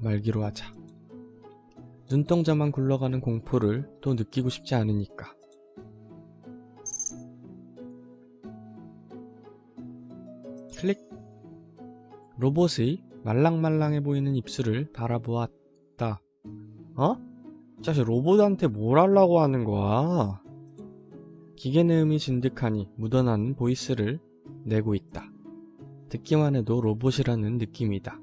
말기로 하자. 눈동자만 굴러가는 공포를 또 느끼고 싶지 않으니까. 클릭. 로봇의 말랑말랑해 보이는 입술을 바라보았다. 어? 자식 로봇한테 뭘 하려고 하는 거야? 기계 내음이 진득하니 묻어나는 보이스를 내고 있다. 듣기만 해도 로봇이라는 느낌이다.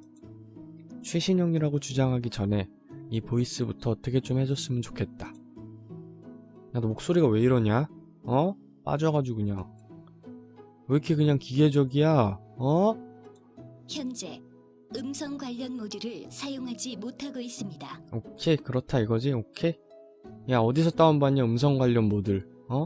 최신형이라고 주장하기 전에 이 보이스부터 어떻게 좀 해줬으면 좋겠다. 야, 너 목소리가 왜 이러냐? 어? 빠져가지고 그냥. 왜 이렇게 그냥 기계적이야? 어? 현재 음성 관련 모듈을 사용하지 못하고 있습니다. 오케이, 그렇다 이거지? 오케이? 야, 어디서 다운받냐 음성 관련 모듈? 어?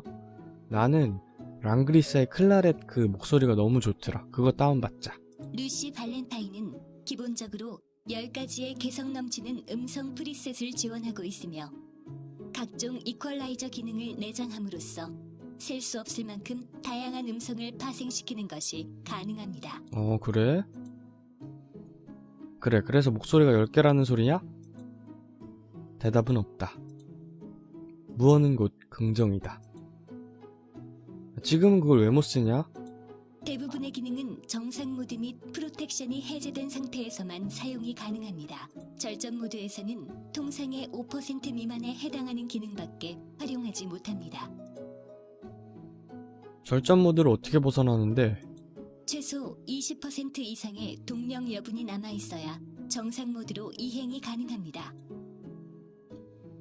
나는 랑그리스의 클라렛 그 목소리가 너무 좋더라. 그거 다운받자. 루시 발렌타인은 기본적으로 10가지의 개성 넘치는 음성 프리셋을 지원하고 있으며 각종 이퀄라이저 기능을 내장함으로써 셀 수 없을 만큼 다양한 음성을 파생시키는 것이 가능합니다. 그래? 그래, 그래서 목소리가 10개라는 소리냐? 대답은 없다. 무어는 곧 긍정이다. 지금은 그걸 왜 못 쓰냐? 대부분의 기능은 정상 모드 및 프로텍션이 해제된 상태에서만 사용이 가능합니다. 절전 모드에서는 통상의 5% 미만에 해당하는 기능밖에 활용하지 못합니다. 절전 모드를 어떻게 벗어나는데? 최소 20% 이상의 동력 여분이 남아있어야 정상 모드로 이행이 가능합니다.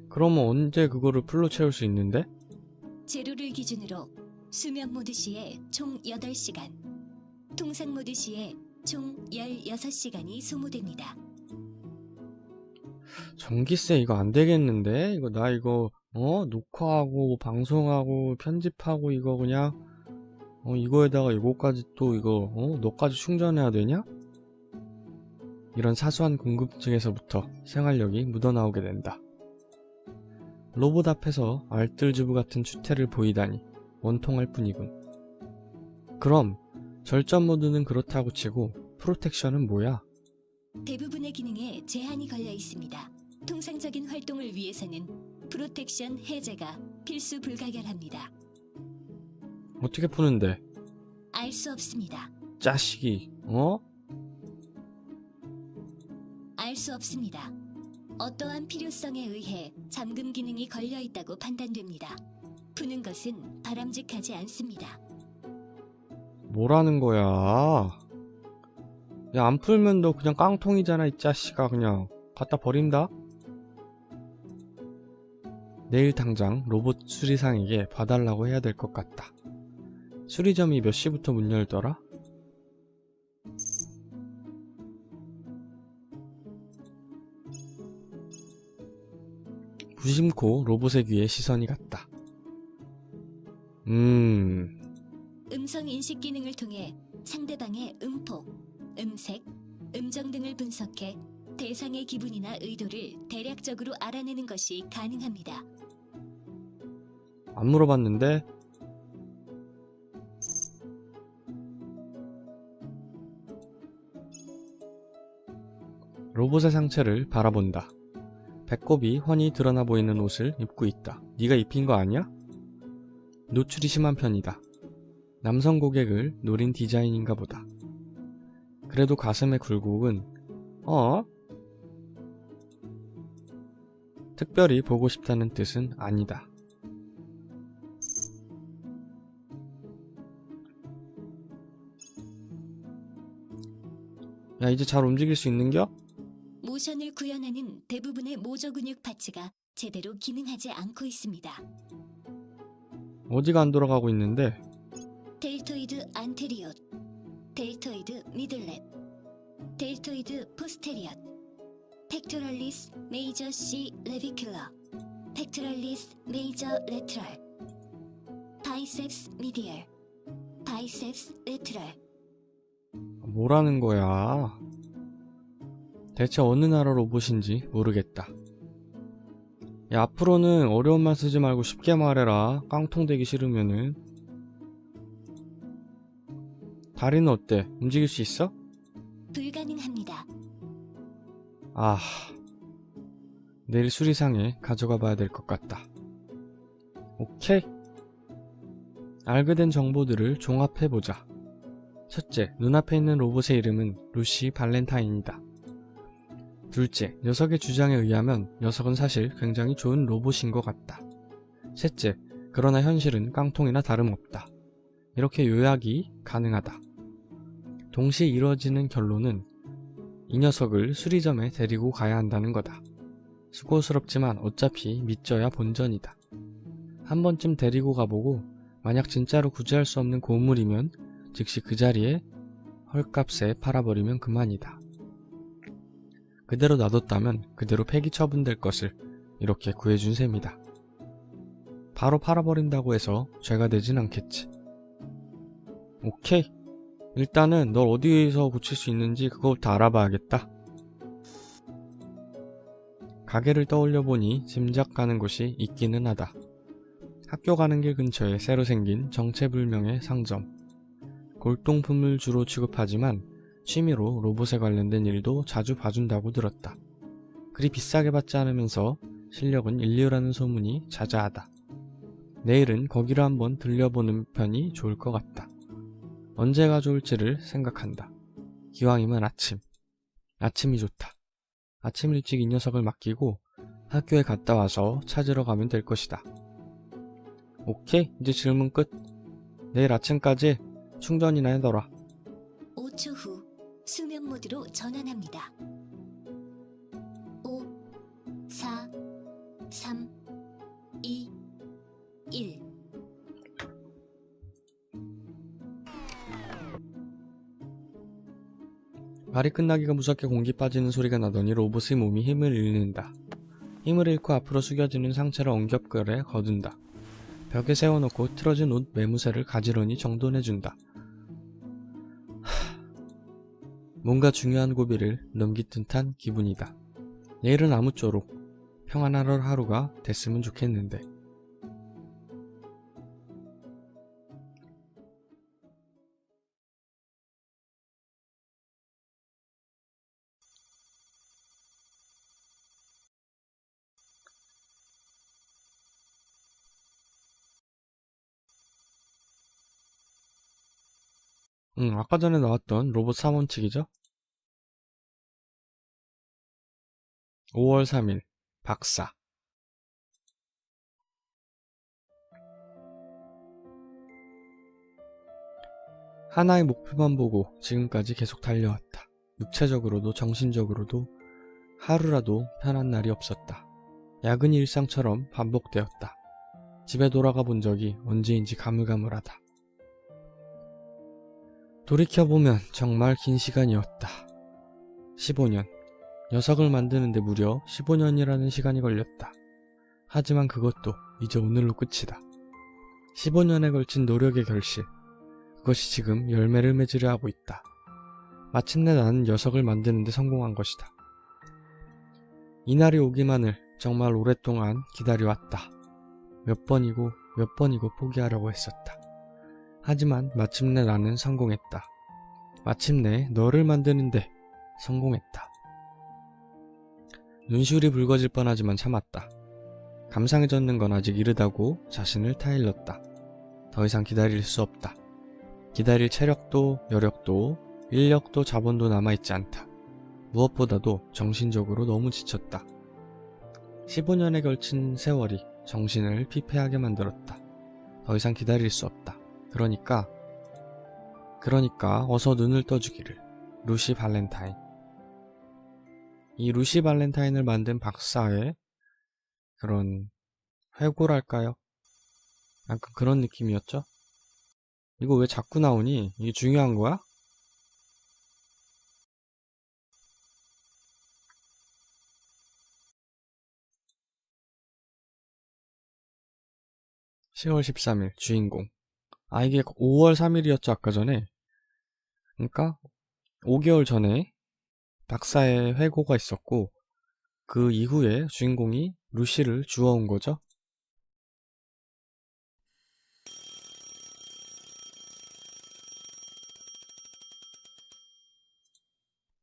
그러면 언제 그거를 풀로 채울 수 있는데? 제로를 기준으로 수면 모드 시에 총 8시간, 통상 모드 시에 총 16시간이 소모됩니다. 전기세 이거 안 되겠는데? 이거 나 이거 녹화하고 방송하고 편집하고 이거 그냥 이거에다가 이거까지 또 이거 너까지 충전해야 되냐? 이런 사소한 궁금증에서부터 생활력이 묻어나오게 된다. 로봇 앞에서 알뜰주부 같은 추태를 보이다니 원통할 뿐이군. 그럼 절전 모드는 그렇다고 치고 프로텍션은 뭐야? 대부분의 기능에 제한이 걸려 있습니다. 통상적인 활동을 위해서는 프로텍션 해제가 필수 불가결합니다. 어떻게 푸는데? 알 수 없습니다. 자식이 알 수 없습니다. 어떠한 필요성에 의해 잠금 기능이 걸려 있다고 판단됩니다. 푸는 것은 바람직하지 않습니다. 뭐라는 거야? 야, 안 풀면 너 그냥 깡통이잖아, 이 자식아. 그냥 갖다 버린다? 내일 당장 로봇 수리상에게 봐달라고 해야 될 것 같다. 수리점이 몇 시부터 문 열더라? 무심코 로봇의 귀에 시선이 갔다. 음성 인식 기능을 통해 상대방의 음폭, 음색, 음정 등을 분석해 대상의 기분이나 의도를 대략적으로 알아내는 것이 가능합니다. 안 물어봤는데? 로봇의 상체를 바라본다. 배꼽이 훤히 드러나 보이는 옷을 입고 있다. 네가 입힌 거 아니야? 노출이 심한 편이다. 남성 고객을 노린 디자인인가 보다. 그래도 가슴의 굴곡은 특별히 보고 싶다는 뜻은 아니다. 야, 이제 잘 움직일 수 있는겨? 모션을 구현하는 대부분의 모조 근육 파츠가 제대로 기능하지 않고 있습니다. 어디가 안 돌아가고 있는데? 델토이드 안테리엇, 델토이드 미들렛, 델토이드 포스테리엇, 펙토럴리스 메이저 C 레비큘러, 펙토럴리스 메이저 레트럴, 바이셉스 미디얼, 바이셉스 레트럴. 뭐라는 거야? 대체 어느 나라 로봇인지 모르겠다. 야, 앞으로는 어려운 말 쓰지 말고 쉽게 말해라. 깡통되기 싫으면은. 다리는 어때? 움직일 수 있어? 불가능합니다. 아, 내일 수리상에 가져가 봐야 될 것 같다. 오케이. 알게 된 정보들을 종합해보자. 첫째, 눈앞에 있는 로봇의 이름은 루시 발렌타인이다. 둘째, 녀석의 주장에 의하면 녀석은 사실 굉장히 좋은 로봇인 것 같다. 셋째, 그러나 현실은 깡통이나 다름없다. 이렇게 요약이 가능하다. 동시에 이루어지는 결론은 이 녀석을 수리점에 데리고 가야 한다는 거다. 수고스럽지만 어차피 믿져야 본전이다. 한 번쯤 데리고 가보고 만약 진짜로 구제할 수 없는 고물이면 즉시 그 자리에 헐값에 팔아버리면 그만이다. 그대로 놔뒀다면 그대로 폐기 처분될 것을 이렇게 구해준 셈이다. 바로 팔아버린다고 해서 죄가 되진 않겠지. 오케이. 일단은 널 어디에서 고칠 수 있는지 그거부터 알아봐야겠다. 가게를 떠올려보니 짐작 가는 곳이 있기는 하다. 학교 가는 길 근처에 새로 생긴 정체불명의 상점. 골동품을 주로 취급하지만 취미로 로봇에 관련된 일도 자주 봐준다고 들었다. 그리 비싸게 받지 않으면서 실력은 인류라는 소문이 자자하다. 내일은 거기로 한번 들려보는 편이 좋을 것 같다. 언제가 좋을지를 생각한다. 기왕이면 아침이 좋다. 아침 일찍 이 녀석을 맡기고 학교에 갔다 와서 찾으러 가면 될 것이다. 오케이, 이제 질문 끝. 내일 아침까지 충전이나 해둬라. 5초 후 수면 모드로 전환합니다. 5, 4, 3, 2, 1. 말이 끝나기가 무섭게 공기 빠지는 소리가 나더니 로봇의 몸이 힘을 잃는다. 힘을 잃고 앞으로 숙여지는 상체를 엉겹결에 거둔다. 벽에 세워놓고 틀어진 옷 매무새를 가지런히 정돈해준다. 뭔가 중요한 고비를 넘긴 듯한 기분이다. 내일은 아무쪼록 평안한 하루가 됐으면 좋겠는데. 아까 전에 나왔던 로봇 3원 측이죠? 5월 3일 박사. 하나의 목표만 보고 지금까지 계속 달려왔다. 육체적으로도 정신적으로도 하루라도 편한 날이 없었다. 야근이 일상처럼 반복되었다. 집에 돌아가 본 적이 언제인지 가물가물하다. 돌이켜보면 정말 긴 시간이었다. 15년. 녀석을 만드는데 무려 15년이라는 시간이 걸렸다. 하지만 그것도 이제 오늘로 끝이다. 15년에 걸친 노력의 결실. 그것이 지금 열매를 맺으려 하고 있다. 마침내 나는 녀석을 만드는데 성공한 것이다. 이날이 오기만을 정말 오랫동안 기다려왔다. 몇 번이고 포기하려고 했었다. 하지만 마침내 나는 성공했다. 마침내 너를 만드는데 성공했다. 눈시울이 붉어질 뻔하지만 참았다. 감상에 젖는 건 아직 이르다고 자신을 타일렀다. 더 이상 기다릴 수 없다. 기다릴 체력도 여력도 인력도 자본도 남아있지 않다. 무엇보다도 정신적으로 너무 지쳤다. 15년에 걸친 세월이 정신을 피폐하게 만들었다. 더 이상 기다릴 수 없다. 그러니까 어서 눈을 떠주기를. 루시 발렌타인. 이 루시 발렌타인을 만든 박사의 그런 회고랄까요? 약간 그런 느낌이었죠? 이거 왜 자꾸 나오니? 이게 중요한 거야? (10월 13일) 주인공. 아, 이게 5월 3일이었죠, 아까 전에. 그러니까 5개월 전에 박사의 회고가 있었고 그 이후에 주인공이 루시를 주워온 거죠.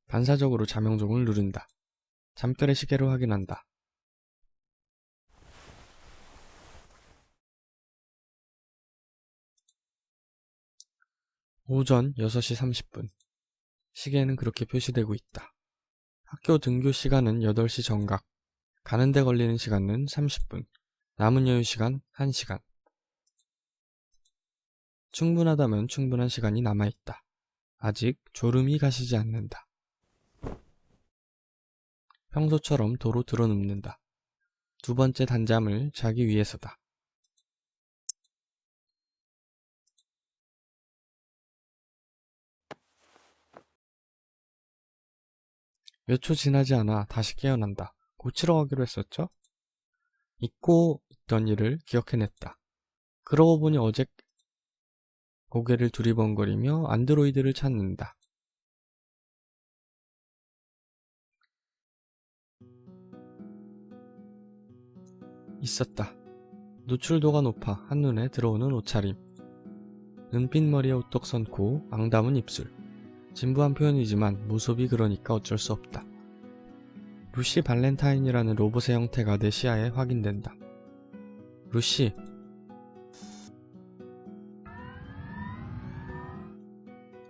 반사적으로 자명종을 누른다. 잠결에 시계를 확인한다. 오전 6시 30분. 시계에는 그렇게 표시되고 있다. 학교 등교 시간은 8시 정각. 가는 데 걸리는 시간은 30분. 남은 여유 시간 1시간. 충분하다면 충분한 시간이 남아있다. 아직 졸음이 가시지 않는다. 평소처럼 도로 들어눕는다. 두 번째 단잠을 자기 위해서다. 몇 초 지나지 않아 다시 깨어난다. 고치러 가기로 했었죠? 잊고 있던 일을 기억해냈다. 그러고 보니 어제 고개를 두리번거리며 안드로이드를 찾는다. 있었다. 노출도가 높아 한눈에 들어오는 옷차림. 은빛머리에 우떡 선 코, 앙담은 입술. 진부한 표현이지만 무속이 그러니까 어쩔 수 없다. 루시 발렌타인이라는 로봇의 형태가 내 시야에 확인된다. 루시.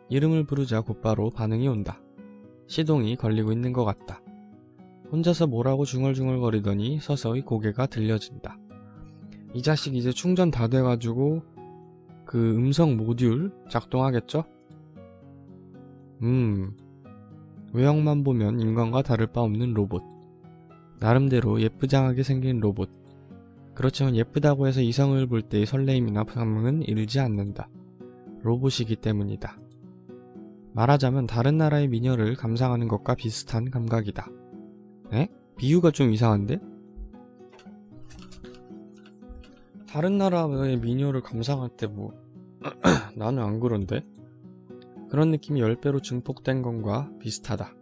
이름을 부르자 곧바로 반응이 온다. 시동이 걸리고 있는 것 같다. 혼자서 뭐라고 중얼중얼거리더니 서서히 고개가 들려진다. 이 자식 이제 충전 다 돼가지고 그 음성 모듈 작동하겠죠? 외형만 보면 인간과 다를 바 없는 로봇. 나름대로 예쁘장하게 생긴 로봇. 그렇지만 예쁘다고 해서 이성을 볼 때의 설레임이나 반응은 일지 않는다. 로봇이기 때문이다. 말하자면 다른 나라의 미녀를 감상하는 것과 비슷한 감각이다. 에? 비유가 좀 이상한데? 다른 나라의 미녀를 감상할 때 뭐 나는 안 그런데? 그런 느낌이 10배로 증폭된 건과 비슷하다.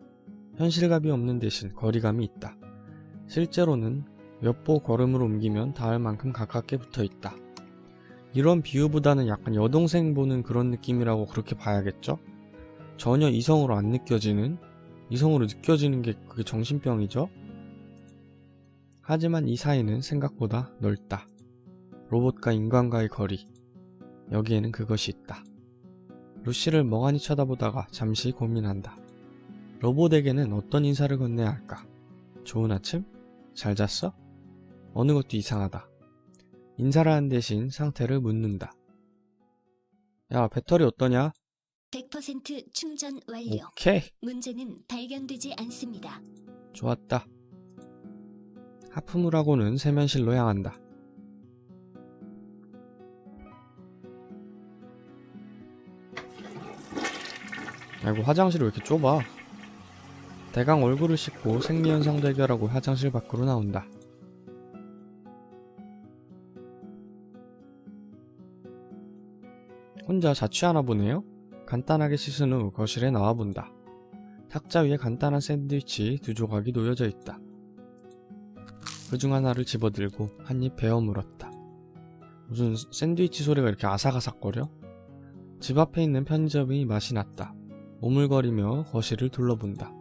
현실감이 없는 대신 거리감이 있다. 실제로는 몇 보 걸음으로 옮기면 닿을 만큼 가깝게 붙어있다. 이런 비유보다는 약간 여동생 보는 그런 느낌이라고 그렇게 봐야겠죠? 전혀 이성으로 안 느껴지는, 이성으로 느껴지는 게 그게 정신병이죠? 하지만 이 사이는 생각보다 넓다. 로봇과 인간과의 거리. 여기에는 그것이 있다. 루시를 멍하니 쳐다보다가 잠시 고민한다. 로봇에게는 어떤 인사를 건네야 할까? 좋은 아침? 잘 잤어? 어느 것도 이상하다. 인사를 한 대신 상태를 묻는다. 야, 배터리 어떠냐? 100% 충전 완료. 오케이. 문제는 발견되지 않습니다. 좋았다. 하품을 하고는 세면실로 향한다. 아이고, 화장실이 왜 이렇게 좁아? 대강 얼굴을 씻고 생리현상 대결하고 화장실 밖으로 나온다. 혼자 자취하나 보네요? 간단하게 씻은 후 거실에 나와본다. 탁자 위에 간단한 샌드위치 2조각이 놓여져 있다. 그중 하나를 집어들고 한 입 베어 물었다. 무슨 샌드위치 소리가 이렇게 아삭아삭거려? 집 앞에 있는 편의점이 맛이 났다. 오물거리며 거실을 둘러본다.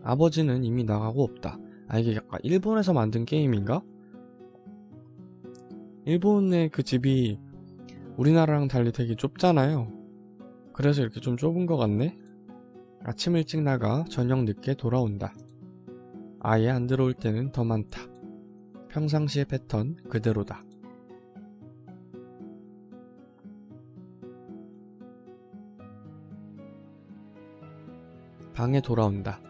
아버지는 이미 나가고 없다. 아, 이게 약간 일본에서 만든 게임인가? 일본의 그 집이 우리나라랑 달리 되게 좁잖아요. 그래서 이렇게 좀 좁은 것 같네? 아침 일찍 나가 저녁 늦게 돌아온다. 아예 안 들어올 때는 더 많다. 평상시의 패턴 그대로다. 방에 돌아온다.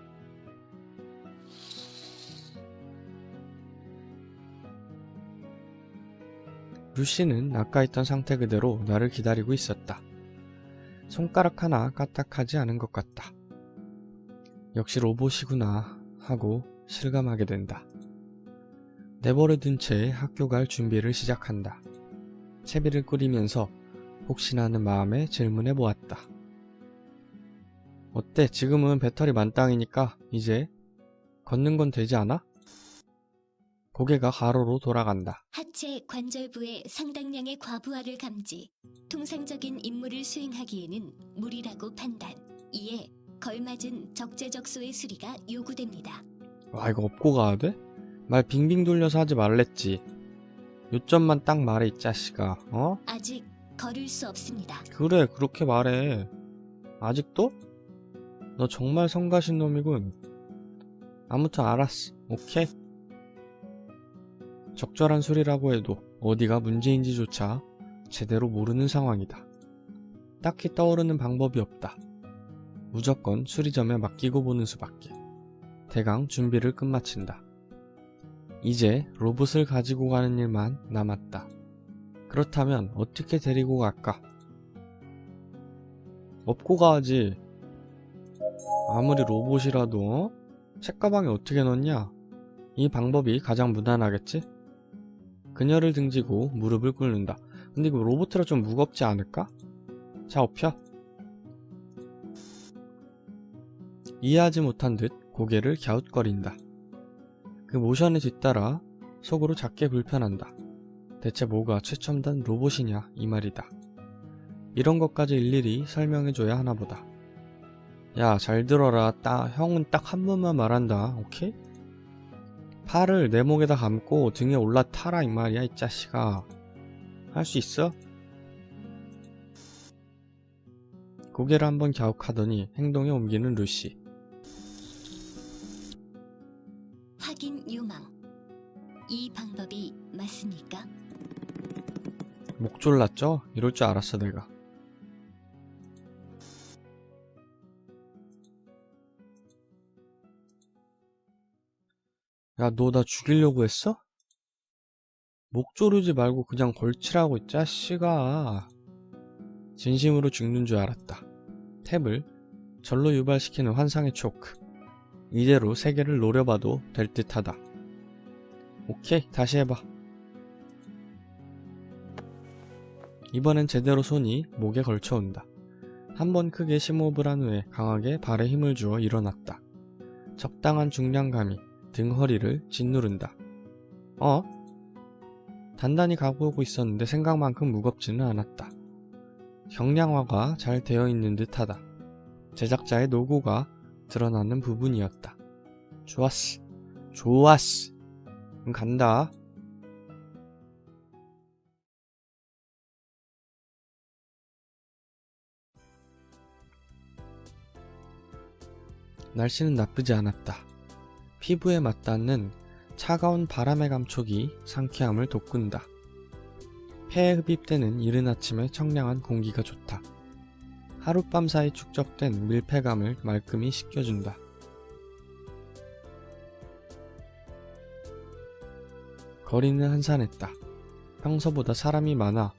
루시는 아까 있던 상태 그대로 나를 기다리고 있었다. 손가락 하나 까딱하지 않은 것 같다. 역시 로봇이구나 하고 실감하게 된다. 내버려둔 채 학교 갈 준비를 시작한다. 채비를 끓이면서 혹시나 하는 마음에 질문해 보았다. 어때? 지금은 배터리 만땅이니까 이제 걷는 건 되지 않아? 고개가 가로로 돌아간다. 하체 관절부의 상당량의 과부하를 감지. 통상적인 임무를 수행하기에는 무리라고 판단. 이에 걸맞은 적재적소의 수리가 요구됩니다. 와, 이거 업고 가야 돼? 말 빙빙 돌려서 하지 말랬지. 요점만 딱 말해, 이 자식아. 어? 아직 걸을 수 없습니다. 그래, 그렇게 말해. 아직도? 너 정말 성가신 놈이군. 아무튼 알았어. 오케이. 적절한 소리라고 해도 어디가 문제인지조차 제대로 모르는 상황이다. 딱히 떠오르는 방법이 없다. 무조건 수리점에 맡기고 보는 수밖에. 대강 준비를 끝마친다. 이제 로봇을 가지고 가는 일만 남았다. 그렇다면 어떻게 데리고 갈까? 업고 가야지. 아무리 로봇이라도 책가방에 어떻게 넣냐? 이 방법이 가장 무난하겠지? 그녀를 등지고 무릎을 꿇는다. 근데 이거 로봇이라 좀 무겁지 않을까? 자, 업혀. 이해하지 못한 듯 고개를 갸웃거린다. 그 모션에 뒤따라 속으로 작게 불편한다. 대체 뭐가 최첨단 로봇이냐 이 말이다. 이런 것까지 일일이 설명해줘야 하나 보다. 야, 잘 들어라. 형은 딱 한 번만 말한다. 오케이? 팔을 내 목에다 감고 등에 올라타라 이 말이야, 이 자식아. 할 수 있어? 고개를 한번 갸웃하더니 행동에 옮기는 루시. 확인 요망. 이 방법이 맞습니까? 목 졸랐죠? 이럴 줄 알았어 내가. 야, 너 나 죽이려고 했어? 목 조르지 말고 그냥 걸치라고 이 자식아. 진심으로 죽는 줄 알았다. 탭을 절로 유발시키는 환상의 초크. 이대로 세계를 노려봐도 될 듯하다. 오케이, 다시 해봐. 이번엔 제대로 손이 목에 걸쳐온다. 한번 크게 심호흡을 한 후에 강하게 발에 힘을 주어 일어났다. 적당한 중량감이 등 허리를 짓누른다. 단단히 가보고 있었는데 생각만큼 무겁지는 않았다. 경량화가 잘 되어 있는 듯하다. 제작자의 노고가 드러나는 부분이었다. 좋았어. 좋았어. 간다. 날씨는 나쁘지 않았다. 피부에 맞닿는 차가운 바람의 감촉이 상쾌함을 돋군다. 폐에 흡입되는 이른 아침의 청량한 공기가 좋다. 하룻밤 사이 축적된 밀폐감을 말끔히 씻겨준다. 거리는 한산했다. 평소보다 사람이 많아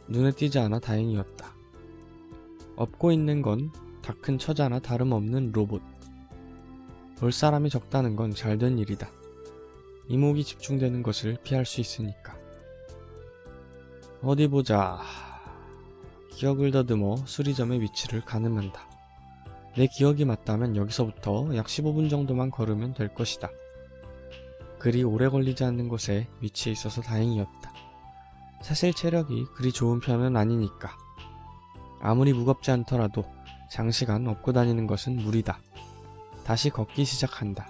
눈에 띄지 않아 다행이었다. 업고 있는 건 다 큰 처자나 다름없는 로봇. 볼 사람이 적다는 건 잘된 일이다. 이목이 집중되는 것을 피할 수 있으니까. 어디 보자. 기억을 더듬어 수리점의 위치를 가늠한다. 내 기억이 맞다면 여기서부터 약 15분 정도만 걸으면 될 것이다. 그리 오래 걸리지 않는 곳에 위치해 있어서 다행이었다. 사실 체력이 그리 좋은 편은 아니니까. 아무리 무겁지 않더라도 장시간 업고 다니는 것은 무리다. 다시 걷기 시작한다.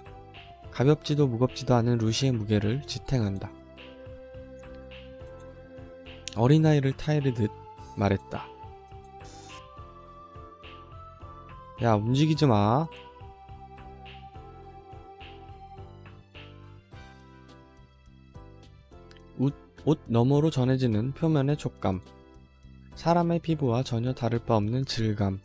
가볍지도 무겁지도 않은 루시의 무게를 지탱한다. 어린아이를 타이르듯 말했다. 야, 움직이지 마. 옷 너머로 전해지는 표면의 촉감. 사람의 피부와 전혀 다를 바 없는 질감.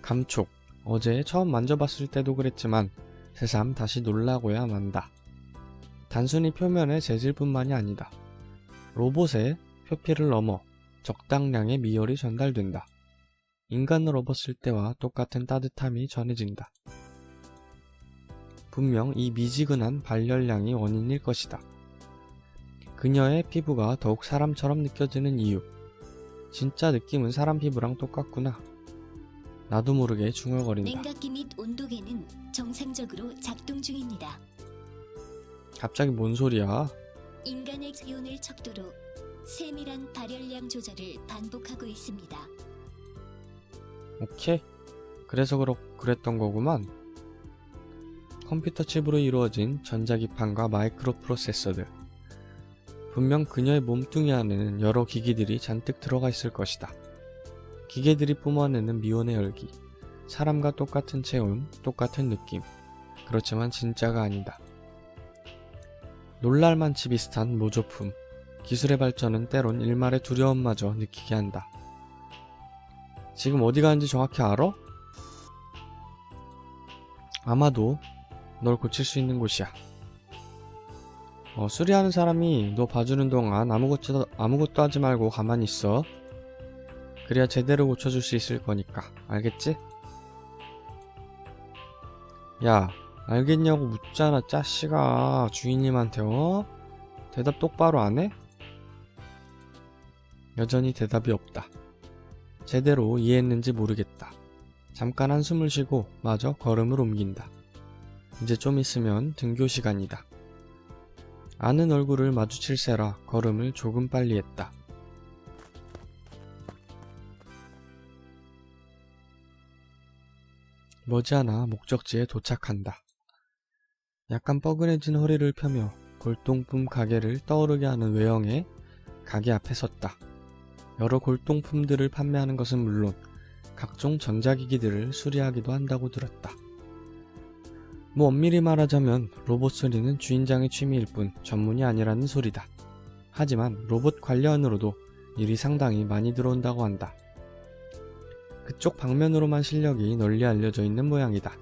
감촉. 어제 처음 만져봤을 때도 그랬지만 새삼 다시 놀라고야 만다. 단순히 표면의 재질뿐만이 아니다. 로봇의 표피를 넘어 적당량의 미열이 전달된다. 인간을 업었을 때와 똑같은 따뜻함이 전해진다. 분명 이 미지근한 발열량이 원인일 것이다. 그녀의 피부가 더욱 사람처럼 느껴지는 이유. 진짜 느낌은 사람 피부랑 똑같구나. 나도 모르게 중얼거린다. 냉각기 및 온도계는 정상적으로 작동 중입니다. 갑자기 뭔 소리야? 인간의 기온을 척도로 세밀한 발열량 조절을 반복하고 있습니다. 오케이. 그래서 그랬던 거구만. 컴퓨터 칩으로 이루어진 전자기판과 마이크로 프로세서들. 분명 그녀의 몸뚱이 안에는 여러 기기들이 잔뜩 들어가 있을 것이다. 기계들이 뿜어내는 미온의 열기. 사람과 똑같은 체온, 똑같은 느낌. 그렇지만 진짜가 아니다. 놀랄만치 비슷한 모조품. 기술의 발전은 때론 일말의 두려움마저 느끼게 한다. 지금 어디 가는지 정확히 알아? 아마도 널 고칠 수 있는 곳이야. 수리하는 사람이 너 봐주는 동안 아무것도 하지 말고 가만히 있어. 그래야 제대로 고쳐줄 수 있을 거니까. 알겠지? 야, 알겠냐고 묻잖아, 짜씨가. 주인님한테, 대답 똑바로 안 해? 여전히 대답이 없다. 제대로 이해했는지 모르겠다. 잠깐 한숨을 쉬고 마저 걸음을 옮긴다. 이제 좀 있으면 등교 시간이다. 아는 얼굴을 마주칠세라 걸음을 조금 빨리 했다. 머지않아 목적지에 도착한다. 약간 뻐근해진 허리를 펴며 골동품 가게를 떠오르게 하는 외형의 가게 앞에 섰다. 여러 골동품들을 판매하는 것은 물론 각종 전자기기들을 수리하기도 한다고 들었다. 엄밀히 말하자면 로봇 수리는 주인장의 취미일 뿐 전문이 아니라는 소리다. 하지만 로봇 관련으로도 일이 상당히 많이 들어온다고 한다. 그쪽 방면으로만 실력이 널리 알려져 있는 모양이다.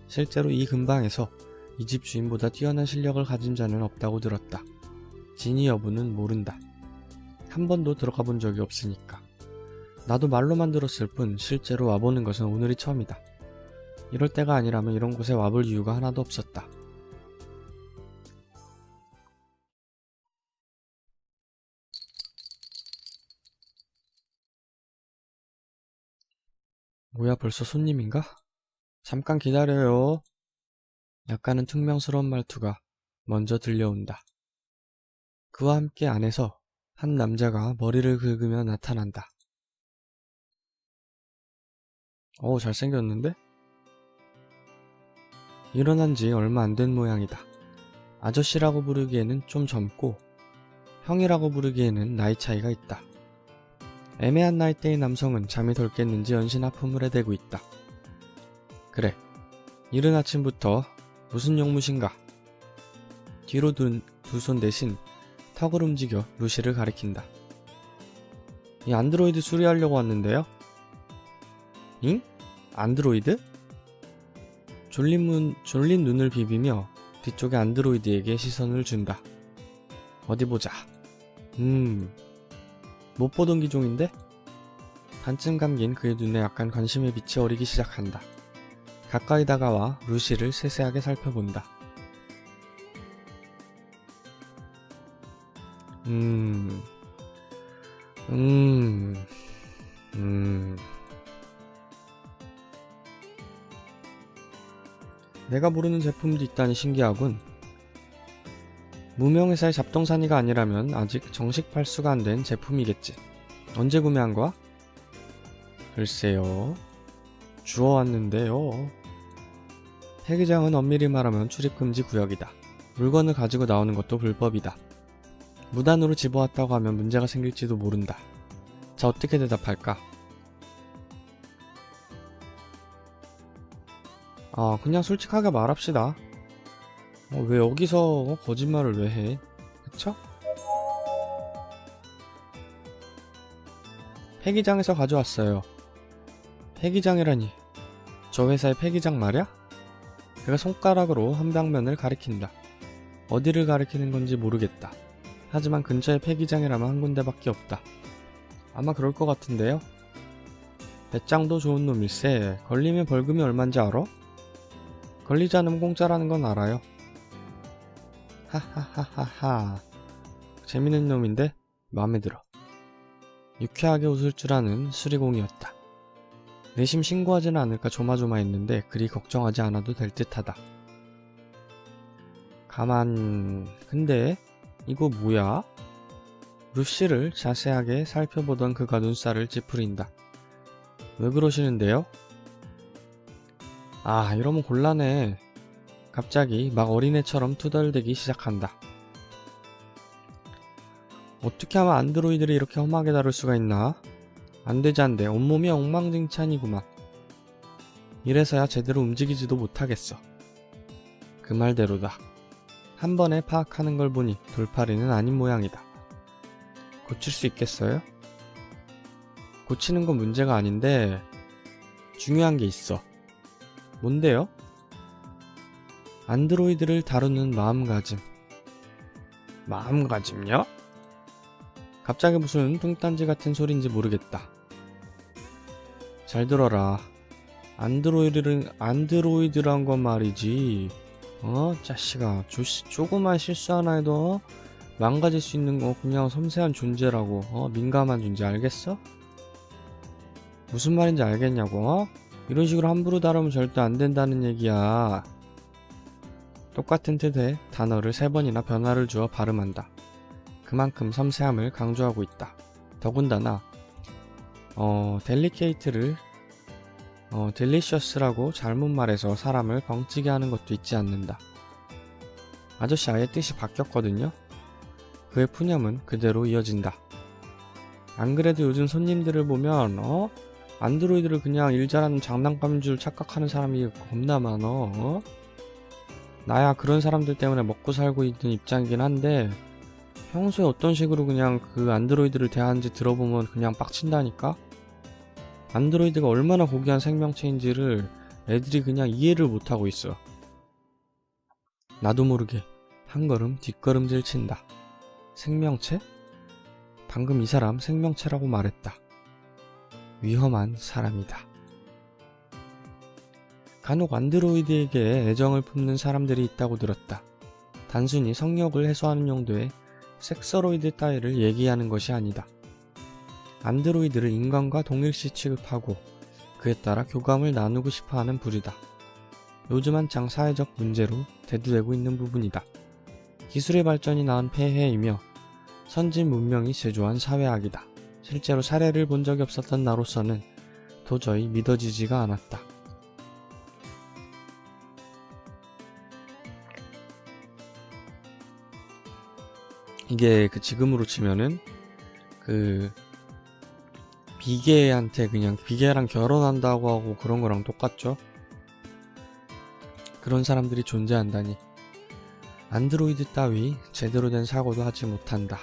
실제로 이 근방에서 이 집 주인보다 뛰어난 실력을 가진 자는 없다고 들었다. 진위 여부는 모른다. 한 번도 들어가 본 적이 없으니까. 나도 말로만 들었을 뿐 실제로 와보는 것은 오늘이 처음이다. 이럴 때가 아니라면 이런 곳에 와볼 이유가 하나도 없었다. 뭐야, 벌써 손님인가? 잠깐 기다려요. 약간은 퉁명스러운 말투가 먼저 들려온다. 그와 함께 안에서 한 남자가 머리를 긁으며 나타난다. 잘생겼는데? 일어난 지 얼마 안 된 모양이다. 아저씨라고 부르기에는 좀 젊고 형이라고 부르기에는 나이 차이가 있다. 애매한 나이대의 남성은 잠이 덜 깼는지 연신 하품을 해대고 있다. 그래, 이른 아침부터 무슨 용무신가? 뒤로 둔 두 손 대신 턱을 움직여 루시를 가리킨다. 이 안드로이드 수리하려고 왔는데요? 잉? 안드로이드? 졸린 눈을 비비며 뒤쪽의 안드로이드에게 시선을 준다. 어디 보자. 못 보던 기종인데? 반쯤 감긴 그의 눈에 약간 관심의 빛이 어리기 시작한다. 가까이 다가와 루시를 세세하게 살펴본다. 내가 모르는 제품도 있다니 신기하군. 무명회사의 잡동사니가 아니라면 아직 정식 발수가 안 된 제품이겠지. 언제 구매한 거야? 글쎄요. 주워왔는데요. 폐기장은 엄밀히 말하면 출입금지 구역이다. 물건을 가지고 나오는 것도 불법이다. 무단으로 집어왔다고 하면 문제가 생길지도 모른다. 자, 어떻게 대답할까? 그냥 솔직하게 말합시다. 왜 여기서 거짓말을 왜 해? 그쵸? 폐기장에서 가져왔어요. 폐기장이라니. 저 회사의 폐기장 말이야? 그가 손가락으로 한 방면을 가리킨다. 어디를 가리키는 건지 모르겠다. 하지만 근처에 폐기장이라면 한 군데밖에 없다. 아마 그럴 것 같은데요? 배짱도 좋은 놈일세. 걸리면 벌금이 얼만지 알아? 걸리지 않으면 공짜라는 건 알아요. 하하하하하. 재밌는 놈인데 마음에 들어. 유쾌하게 웃을 줄 아는 수리공이었다. 내심 신고하지는 않을까 조마조마했는데 그리 걱정하지 않아도 될 듯하다. 근데 이거 뭐야? 루시를 자세하게 살펴보던 그가 눈살을 찌푸린다. 왜 그러시는데요? 아, 이러면 곤란해. 갑자기 막 어린애처럼 투덜대기 시작한다. 어떻게 하면 안드로이드를 이렇게 험하게 다룰 수가 있나? 안되지 안돼. 온몸이 엉망진창이구만. 이래서야 제대로 움직이지도 못하겠어. 그 말대로다. 한 번에 파악하는 걸 보니 돌팔이는 아닌 모양이다. 고칠 수 있겠어요? 고치는 건 문제가 아닌데 중요한 게 있어. 뭔데요? 안드로이드를 다루는 마음가짐. 마음가짐요? 갑자기 무슨 뚱딴지 같은 소린지 모르겠다. 잘 들어라. 안드로이드란 건 말이지. 자식아. 조그만 실수 하나 해도 망가질 수 있는 거 그냥 섬세한 존재라고. 민감한 존재 알겠어? 무슨 말인지 알겠냐고. 이런 식으로 함부로 다루면 절대 안 된다는 얘기야. 똑같은 뜻의 단어를 3번이나 변화를 주어 발음한다. 그만큼 섬세함을 강조하고 있다. 더군다나 델리케이트를 델리셔스라고 잘못 말해서 사람을 벙찌게 하는 것도 잊지 않는다. 아저씨 아예 뜻이 바뀌었거든요. 그의 푸념은 그대로 이어진다. 안 그래도 요즘 손님들을 보면 안드로이드를 그냥 일 잘하는 장난감인 줄 착각하는 사람이 겁나 많어. 나야 그런 사람들 때문에 먹고 살고 있는 입장이긴 한데 평소에 어떤 식으로 그냥 그 안드로이드를 대하는지 들어보면 그냥 빡친다니까? 안드로이드가 얼마나 고귀한 생명체인지를 애들이 그냥 이해를 못하고 있어. 나도 모르게 한 걸음 뒷걸음질 친다. 생명체? 방금 이 사람 생명체라고 말했다. 위험한 사람이다. 간혹 안드로이드에게 애정을 품는 사람들이 있다고 들었다. 단순히 성욕을 해소하는 용도의 섹서로이드 따위를 얘기하는 것이 아니다. 안드로이드를 인간과 동일시 취급하고 그에 따라 교감을 나누고 싶어하는 부류다. 요즘 한창 사회적 문제로 대두되고 있는 부분이다. 기술의 발전이 낳은 폐해이며 선진 문명이 제조한 사회악이다. 실제로 사례를 본 적이 없었던 나로서는 도저히 믿어지지가 않았다. 이게 지금으로 치면은 비계한테 그냥 비계랑 결혼한다고 하고 그런 거랑 똑같죠? 그런 사람들이 존재한다니. 안드로이드 따위 제대로 된 사고도 하지 못한다.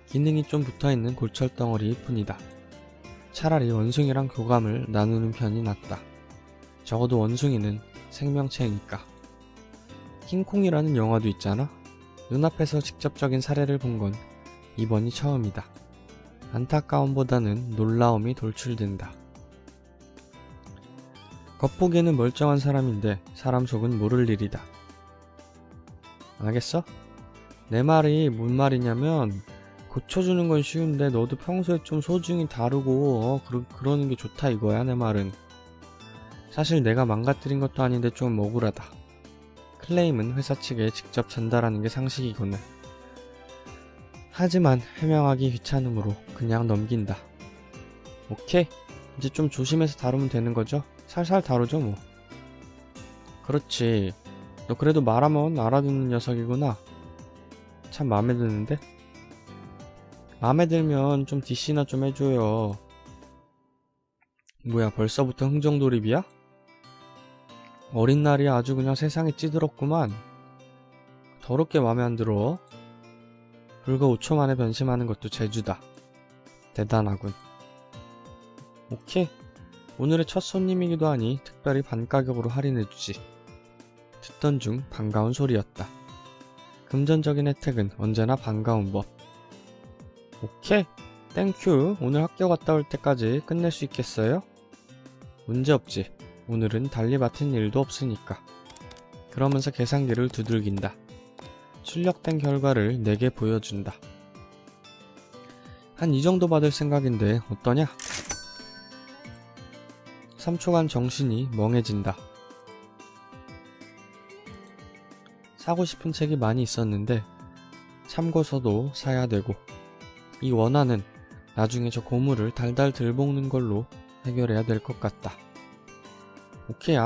기능이 좀 붙어있는 골철덩어리일 뿐이다. 차라리 원숭이랑 교감을 나누는 편이 낫다. 적어도 원숭이는 생명체니까. 킹콩이라는 영화도 있잖아? 눈앞에서 직접적인 사례를 본 건 이번이 처음이다. 안타까움보다는 놀라움이 돌출된다. 겉보기에는 멀쩡한 사람인데 사람 속은 모를 일이다. 알겠어? 내 말이 뭔 말이냐면 고쳐주는 건 쉬운데 너도 평소에 좀 소중히 다루고 그러는 게 좋다 이거야 내 말은. 사실 내가 망가뜨린 것도 아닌데 좀 억울하다. 클레임은 회사 측에 직접 전달하는 게 상식이거든. 하지만 해명하기 귀찮으므로 그냥 넘긴다. 오케이, 이제 좀 조심해서 다루면 되는 거죠? 살살 다루죠 뭐. 그렇지, 너 그래도 말하면 알아듣는 녀석이구나. 참 마음에 드는데? 마음에 들면 좀 DC나 좀 해줘요. 뭐야, 벌써부터 흥정돌입이야? 어린 날이 아주 그냥 세상에 찌들었구만. 더럽게 마음에 안 들어. 불과 5초 만에 변심하는 것도 재주다. 대단하군. 오케이, 오늘의 첫 손님이기도 하니 특별히 반가격으로 할인해주지. 듣던 중 반가운 소리였다. 금전적인 혜택은 언제나 반가운 법. 오케이, 땡큐. 오늘 학교 갔다 올 때까지 끝낼 수 있겠어요? 문제없지. 오늘은 달리 맡은 일도 없으니까. 그러면서 계산기를 두들긴다. 출력된 결과를 내게 보여준다. 한 이 정도 받을 생각인데 어떠냐? 3초간 정신이 멍해진다. 사고 싶은 책이 많이 있었는데 참고서도 사야 되고, 이 원화는 나중에 저 고물을 달달 들볶는 걸로 해결해야 될 것 같다. 오케이,